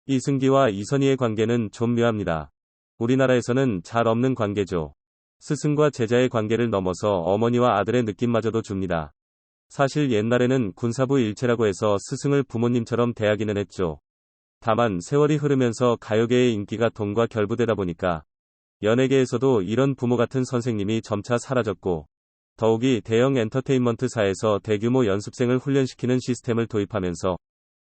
이승기와 이선희의 관계는 좀 묘합니다. 우리나라에서는 잘 없는 관계죠. 스승과 제자의 관계를 넘어서 어머니와 아들의 느낌마저도 줍니다. 사실 옛날에는 군사부 일체라고 해서 스승을 부모님처럼 대하기는 했죠. 다만 세월이 흐르면서 가요계의 인기가 돈과 결부되다 보니까 연예계에서도 이런 부모 같은 선생님이 점차 사라졌고, 더욱이 대형 엔터테인먼트사에서 대규모 연습생을 훈련시키는 시스템을 도입하면서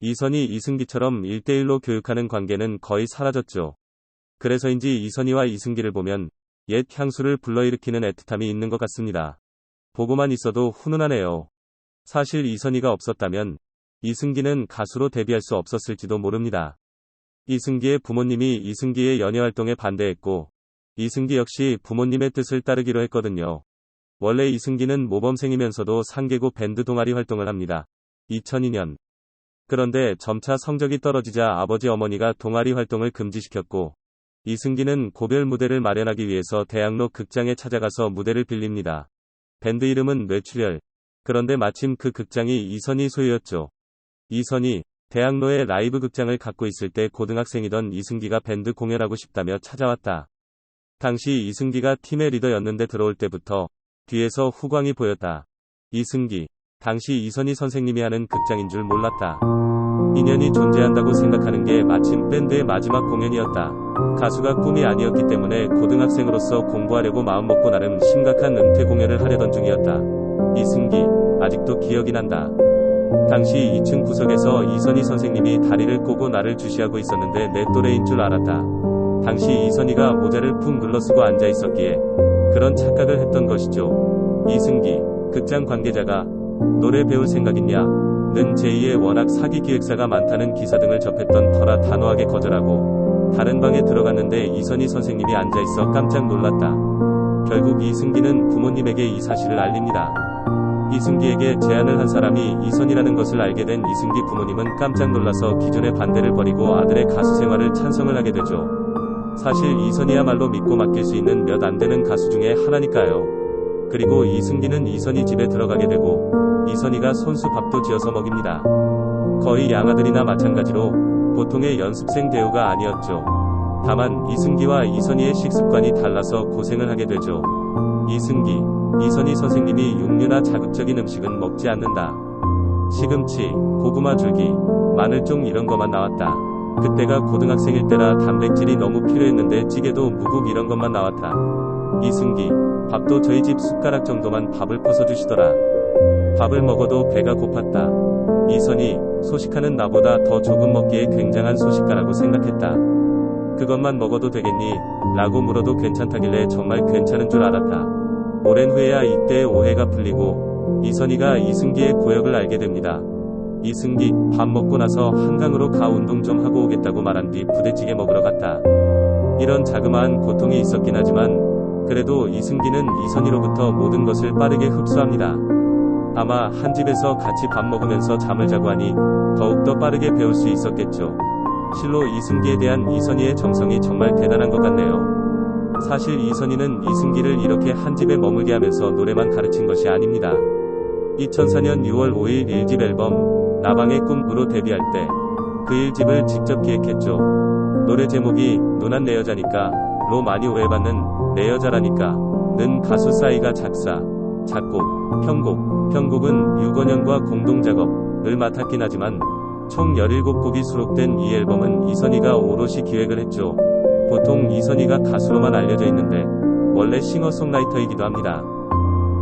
이선희, 이승기처럼 1대1로 교육하는 관계는 거의 사라졌죠. 그래서인지 이선희와 이승기를 보면 옛 향수를 불러일으키는 애틋함이 있는 것 같습니다. 보고만 있어도 훈훈하네요. 사실 이선희가 없었다면 이승기는 가수로 데뷔할 수 없었을지도 모릅니다. 이승기의 부모님이 이승기의 연예활동에 반대했고, 이승기 역시 부모님의 뜻을 따르기로 했거든요. 원래 이승기는 모범생이면서도 상계고 밴드 동아리 활동을 합니다. 2002년. 그런데 점차 성적이 떨어지자 아버지 어머니가 동아리 활동을 금지시켰고, 이승기는 고별 무대를 마련하기 위해서 대학로 극장에 찾아가서 무대를 빌립니다. 밴드 이름은 뇌출혈. 그런데 마침 그 극장이 이선희 소유였죠. 이선희, 대학로에 라이브 극장을 갖고 있을 때 고등학생이던 이승기가 밴드 공연하고 싶다며 찾아왔다. 당시 이승기가 팀의 리더였는데 들어올 때부터 뒤에서 후광이 보였다. 이승기, 당시 이선희 선생님이 하는 극장인 줄 몰랐다. 인연이 존재한다고 생각하는 게 마침 밴드의 마지막 공연이었다. 가수가 꿈이 아니었기 때문에 고등학생으로서 공부하려고 마음먹고 나름 심각한 은퇴 공연을 하려던 중이었다. 이승기, 아직도 기억이 난다. 당시 2층 구석에서 이선희 선생님이 다리를 꼬고 나를 주시하고 있었는데 내 또래인 줄 알았다. 당시 이선희가 모자를 푹 눌러쓰고 앉아있었기에 그런 착각을 했던 것이죠. 이승기, 극장 관계자가 노래 배울 생각 있냐? 는 제2의 워낙 사기 기획사가 많다는 기사 등을 접했던 터라 단호하게 거절하고 다른 방에 들어갔는데 이선희 선생님이 앉아있어 깜짝 놀랐다. 결국 이승기는 부모님에게 이 사실을 알립니다. 이승기에게 제안을 한 사람이 이선희라는 것을 알게 된 이승기 부모님은 깜짝 놀라서 기존의 반대를 버리고 아들의 가수 생활을 찬성을 하게 되죠. 사실 이선희야말로 믿고 맡길 수 있는 몇 안 되는 가수 중에 하나니까요. 그리고 이승기는 이선희 집에 들어가게 되고 이선희가 손수 밥도 지어서 먹입니다. 거의 양아들이나 마찬가지로 보통의 연습생 대우가 아니었죠. 다만 이승기와 이선희의 식습관이 달라서 고생을 하게 되죠. 이승기, 이선희 선생님이 육류나 자극적인 음식은 먹지 않는다. 시금치, 고구마 줄기, 마늘종 이런 것만 나왔다. 그때가 고등학생일 때라 단백질이 너무 필요했는데 찌개도 무국 이런 것만 나왔다. 이승기, 밥도 저희 집 숟가락 정도만 밥을 퍼서 주시더라. 밥을 먹어도 배가 고팠다. 이선희, 소식하는 나보다 더 조금 먹기에 굉장한 소식가라고 생각했다. 그것만 먹어도 되겠니? 라고 물어도 괜찮다길래 정말 괜찮은 줄 알았다. 오랜 후에야 이때의 오해가 풀리고 이선희가 이승기의 고역을 알게 됩니다. 이승기, 밥 먹고 나서 한강으로 가 운동 좀 하고 오겠다고 말한 뒤 부대찌개 먹으러 갔다. 이런 자그마한 고통이 있었긴 하지만 그래도 이승기는 이선희로부터 모든 것을 빠르게 흡수합니다. 아마 한 집에서 같이 밥 먹으면서 잠을 자고 하니 더욱더 빠르게 배울 수 있었겠죠. 실로 이승기에 대한 이선희의 정성이 정말 대단한 것 같네요. 사실 이선희는 이승기를 이렇게 한 집에 머물게 하면서 노래만 가르친 것이 아닙니다. 2004년 6월 5일 1집 앨범 나방의 꿈으로 데뷔할 때 그 1집을 직접 기획했죠. 노래 제목이 누난 내 여자니까 로 많이 오해받는 내 여자라니까 는 가수 싸이가 작사, 작곡, 편곡은 유건현과 공동작업을 맡았긴 하지만 총 17곡이 수록된 이 앨범은 이선희가 오롯이 기획을 했죠. 보통 이선희가 가수로만 알려져 있는데 원래 싱어송라이터이기도 합니다.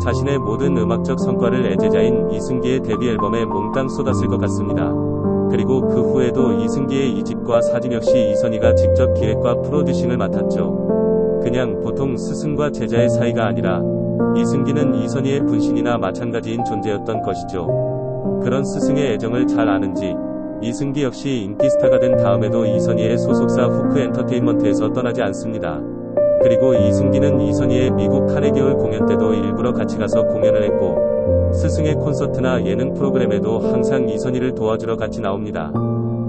자신의 모든 음악적 성과를 애제자인 이승기의 데뷔 앨범에 몽땅 쏟았을 것 같습니다. 그리고 그 후에도 이승기의 2집과 4집 역시 이선희가 직접 기획과 프로듀싱을 맡았죠. 그냥 보통 스승과 제자의 사이가 아니라 이승기는 이선희의 분신이나 마찬가지인 존재였던 것이죠. 그런 스승의 애정을 잘 아는지 이승기 역시 인기스타가 된 다음에도 이선희의 소속사 후크 엔터테인먼트에서 떠나지 않습니다. 그리고 이승기는 이선희의 미국 카네기홀 공연 때도 일부러 같이 가서 공연을 했고 스승의 콘서트나 예능 프로그램에도 항상 이선희를 도와주러 같이 나옵니다.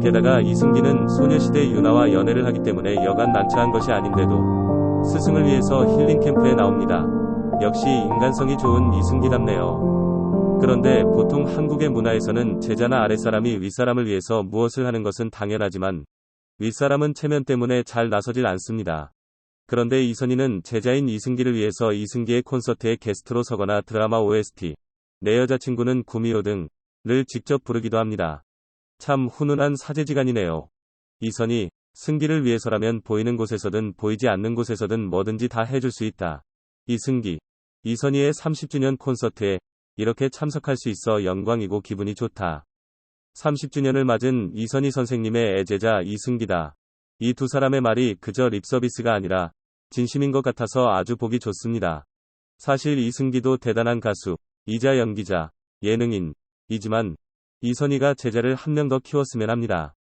게다가 이승기는 소녀시대 유나와 연애를 하기 때문에 여간 난처한 것이 아닌데도 스승을 위해서 힐링 캠프에 나옵니다. 역시 인간성이 좋은 이승기답네요. 그런데 보통 한국의 문화에서는 제자나 아랫사람이 윗사람을 위해서 무엇을 하는 것은 당연하지만 윗사람은 체면 때문에 잘 나서질 않습니다. 그런데 이선희는 제자인 이승기를 위해서 이승기의 콘서트에 게스트로 서거나 드라마 OST, 내 여자친구는 구미호 등을 직접 부르기도 합니다. 참 훈훈한 사제지간이네요. 이선희, 승기를 위해서라면 보이는 곳에서든 보이지 않는 곳에서든 뭐든지 다 해줄 수 있다. 이승기, 이선희의 30주년 콘서트에 이렇게 참석할 수 있어 영광이고 기분이 좋다. 30주년을 맞은 이선희 선생님의 애제자 이승기다. 이 두 사람의 말이 그저 립서비스가 아니라 진심인 것 같아서 아주 보기 좋습니다. 사실 이승기도 대단한 가수, 이자 연기자, 예능인이지만 이선희가 제자를 한 명 더 키웠으면 합니다.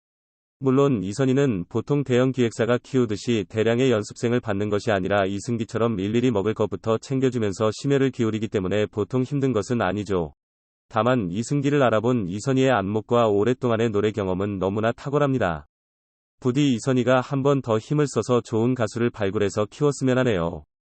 물론 이선희는 보통 대형 기획사가 키우듯이 대량의 연습생을 받는 것이 아니라 이승기처럼 일일이 먹을 것부터 챙겨주면서 심혈을 기울이기 때문에 보통 힘든 것은 아니죠. 다만 이승기를 알아본 이선희의 안목과 오랫동안의 노래 경험은 너무나 탁월합니다. 부디 이선희가 한 번 더 힘을 써서 좋은 가수를 발굴해서 키웠으면 하네요.